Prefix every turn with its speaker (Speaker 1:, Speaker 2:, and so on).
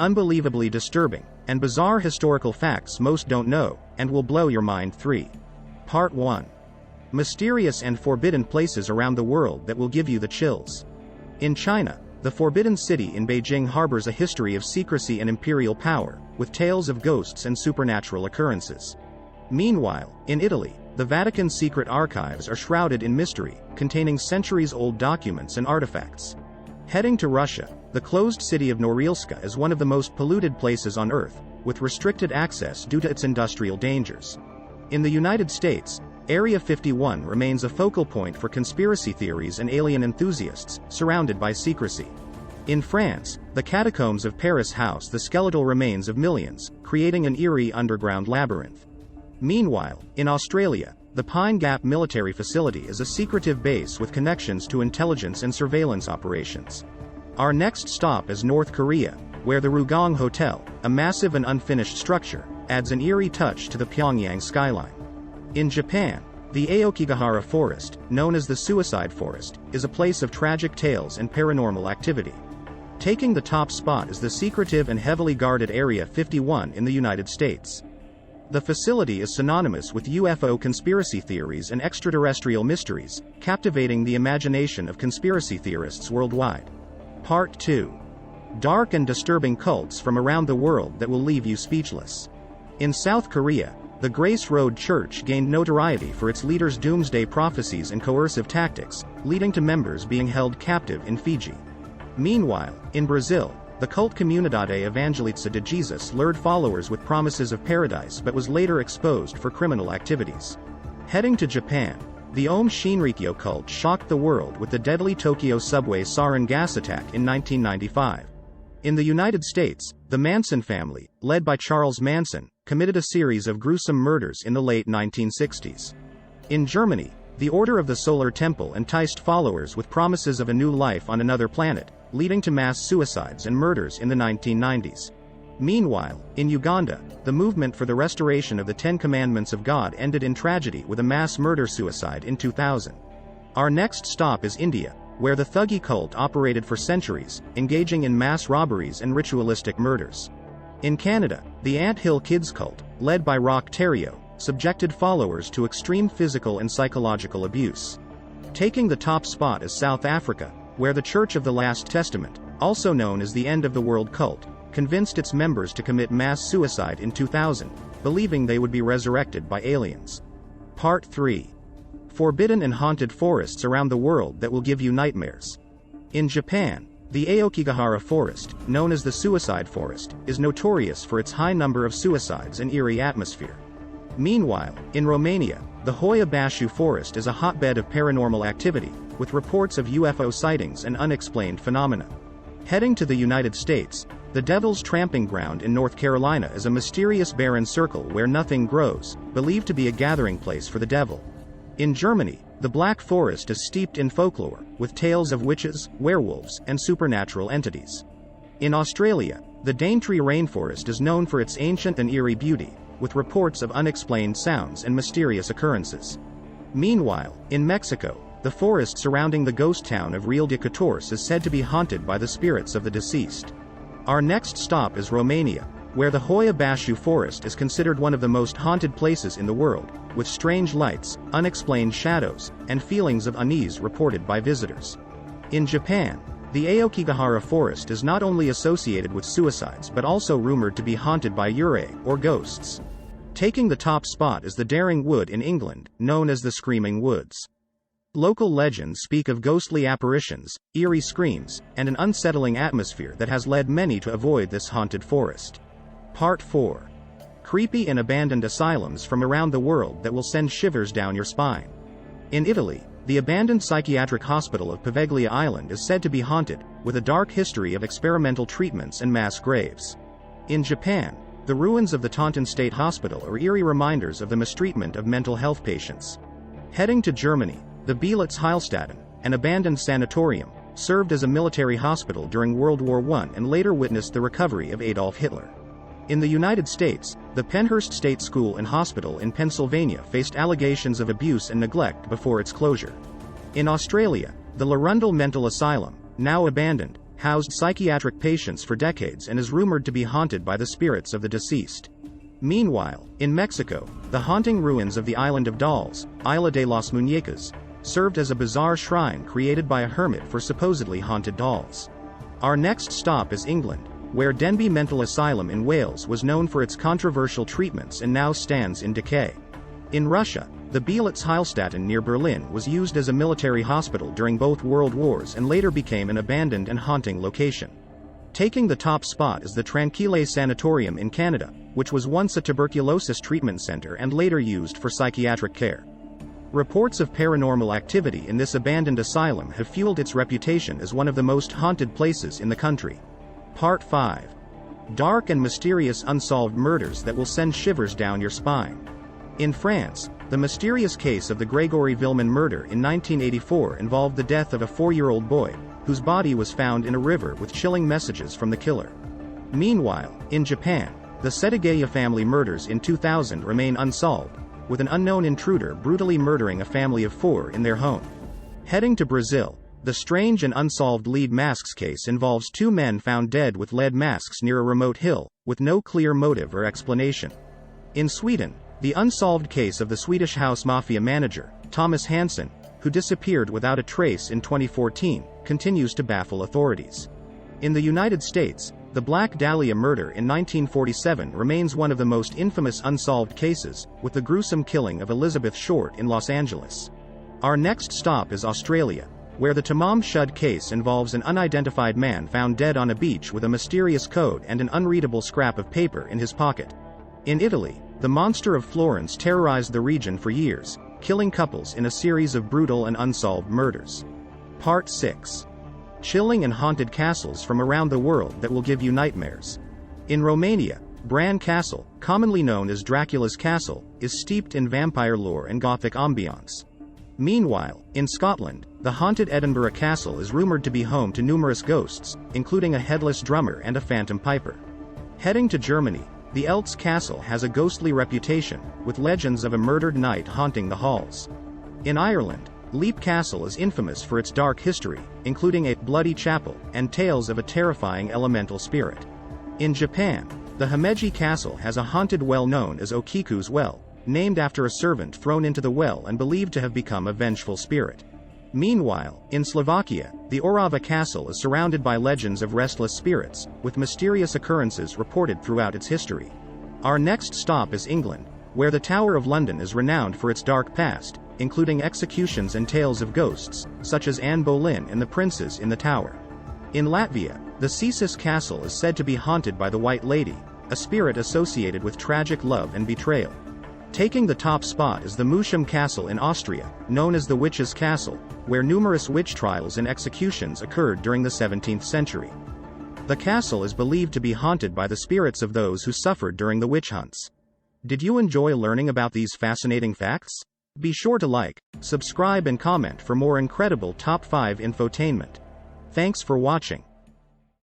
Speaker 1: unbelievably disturbing, and bizarre historical facts most don't know, and will blow your mind. 3. Part 1. Mysterious and forbidden places around the world that will give you the chills. In China, the Forbidden City in Beijing harbors a history of secrecy and imperial power, with tales of ghosts and supernatural occurrences. Meanwhile, in Italy, the Vatican's secret archives are shrouded in mystery, containing centuries-old documents and artifacts. Heading to Russia, the closed city of Norilsk is one of the most polluted places on Earth, with restricted access due to its industrial dangers. In the United States, Area 51 remains a focal point for conspiracy theories and alien enthusiasts, surrounded by secrecy. In France, the catacombs of Paris house the skeletal remains of millions, creating an eerie underground labyrinth. Meanwhile, in Australia, the Pine Gap military facility is a secretive base with connections to intelligence and surveillance operations. Our next stop is North Korea, where the Rugong Hotel, a massive and unfinished structure, adds an eerie touch to the Pyongyang skyline. In Japan, the Aokigahara Forest, known as the Suicide Forest, is a place of tragic tales and paranormal activity. Taking the top spot is the secretive and heavily guarded Area 51 in the United States. The facility is synonymous with UFO conspiracy theories and extraterrestrial mysteries, captivating the imagination of conspiracy theorists worldwide. Part 2. Dark and disturbing cults from around the world that will leave you speechless. In South Korea, the Grace Road Church gained notoriety for its leaders' doomsday prophecies and coercive tactics, leading to members being held captive in Fiji. Meanwhile, in Brazil, the cult Comunidade Evangelista de Jesus lured followers with promises of paradise but was later exposed for criminal activities. Heading to Japan, the Om Shinrikyo cult shocked the world with the deadly Tokyo subway sarin gas attack in 1995. In the United States, the Manson family, led by Charles Manson, committed a series of gruesome murders in the late 1960s. In Germany, the Order of the Solar Temple enticed followers with promises of a new life on another planet, leading to mass suicides and murders in the 1990s. Meanwhile, in Uganda, the movement for the restoration of the Ten Commandments of God ended in tragedy with a mass murder-suicide in 2000. Our next stop is India, where the Thuggee cult operated for centuries, engaging in mass robberies and ritualistic murders. In Canada, the Ant Hill Kids cult, led by Rock Terrio, subjected followers to extreme physical and psychological abuse. Taking the top spot is South Africa, where the Church of the Last Testament, also known as the End of the World cult, convinced its members to commit mass suicide in 2000, believing they would be resurrected by aliens. Part 3. Forbidden and haunted forests around the world that will give you nightmares. In Japan, the Aokigahara Forest, known as the Suicide Forest, is notorious for its high number of suicides and eerie atmosphere. Meanwhile, in Romania, the Hoia Baciu Forest is a hotbed of paranormal activity, with reports of UFO sightings and unexplained phenomena. Heading to the United States, the Devil's Tramping Ground in North Carolina is a mysterious barren circle where nothing grows, believed to be a gathering place for the devil. In Germany, the Black Forest is steeped in folklore, with tales of witches, werewolves, and supernatural entities. In Australia, the Daintree Rainforest is known for its ancient and eerie beauty, with reports of unexplained sounds and mysterious occurrences. Meanwhile, in Mexico, the forest surrounding the ghost town of Real de Catorce is said to be haunted by the spirits of the deceased. Our next stop is Romania, where the Hoia Baciu Forest is considered one of the most haunted places in the world, with strange lights, unexplained shadows, and feelings of unease reported by visitors. In Japan, the Aokigahara Forest is not only associated with suicides but also rumored to be haunted by yurei, or ghosts. Taking the top spot is the Daring Wood in England, known as the Screaming Woods. Local legends speak of ghostly apparitions, eerie screams, and an unsettling atmosphere that has led many to avoid this haunted forest. Part 4. Creepy and abandoned asylums from around the world that will send shivers down your spine. In Italy, the abandoned psychiatric hospital of Poveglia Island is said to be haunted, with a dark history of experimental treatments and mass graves. In Japan, the ruins of the Taunton State Hospital are eerie reminders of the mistreatment of mental health patients. Heading to Germany, the Belitz Heilstatten, an abandoned sanatorium, served as a military hospital during World War I and later witnessed the recovery of Adolf Hitler. In the United States, the Pennhurst State School and Hospital in Pennsylvania faced allegations of abuse and neglect before its closure. In Australia, the Larundel Mental Asylum, now abandoned, housed psychiatric patients for decades and is rumored to be haunted by the spirits of the deceased. Meanwhile, in Mexico, the haunting ruins of the Island of Dolls, Isla de las Muñecas, served as a bizarre shrine created by a hermit for supposedly haunted dolls. Our next stop is England, where Denbigh Mental Asylum in Wales was known for its controversial treatments and now stands in decay. In Russia, the Belitz Heilstätten near Berlin was used as a military hospital during both World Wars and later became an abandoned and haunting location. Taking the top spot is the Tranquille Sanatorium in Canada, which was once a tuberculosis treatment center and later used for psychiatric care. Reports of paranormal activity in this abandoned asylum have fueled its reputation as one of the most haunted places in the country. Part 5. Dark and mysterious unsolved murders that will send shivers down your spine. In France, the mysterious case of the Gregory Villemin murder in 1984 involved the death of a 4-year-old boy, whose body was found in a river with chilling messages from the killer. Meanwhile, in Japan, the Setagaya family murders in 2000 remain unsolved, with an unknown intruder brutally murdering a family of 4 in their home. Heading to Brazil, the strange and unsolved lead masks case involves 2 men found dead with lead masks near a remote hill, with no clear motive or explanation. In Sweden, the unsolved case of the Swedish house mafia manager, Thomas Hansen, who disappeared without a trace in 2014, continues to baffle authorities. In the United States, the Black Dahlia murder in 1947 remains one of the most infamous unsolved cases, with the gruesome killing of Elizabeth Short in Los Angeles. Our next stop is Australia, where the Tamam Shud case involves an unidentified man found dead on a beach with a mysterious code and an unreadable scrap of paper in his pocket. In Italy, the monster of Florence terrorized the region for years, killing couples in a series of brutal and unsolved murders. Part 6. Chilling and haunted castles from around the world that will give you nightmares. In Romania, Bran Castle, commonly known as Dracula's Castle, is steeped in vampire lore and gothic ambiance. Meanwhile, in Scotland, the haunted Edinburgh Castle is rumored to be home to numerous ghosts, including a headless drummer and a phantom piper. Heading to Germany, the Eltz Castle has a ghostly reputation, with legends of a murdered knight haunting the halls. In Ireland, Leap Castle is infamous for its dark history, including a bloody chapel and tales of a terrifying elemental spirit. In Japan, the Himeji Castle has a haunted well known as Okiku's Well, named after a servant thrown into the well and believed to have become a vengeful spirit. Meanwhile, in Slovakia, the Orava Castle is surrounded by legends of restless spirits, with mysterious occurrences reported throughout its history. Our next stop is England, where the Tower of London is renowned for its dark past, including executions and tales of ghosts, such as Anne Boleyn and the princes in the tower. In Latvia, the Cesis Castle is said to be haunted by the White Lady, a spirit associated with tragic love and betrayal. Taking the top spot is the Musham Castle in Austria, known as the Witch's Castle, where numerous witch trials and executions occurred during the 17th century. The castle is believed to be haunted by the spirits of those who suffered during the witch hunts. Did you enjoy learning about these fascinating facts? Be sure to like, subscribe and comment for more incredible top 5 infotainment. Thanks for watching.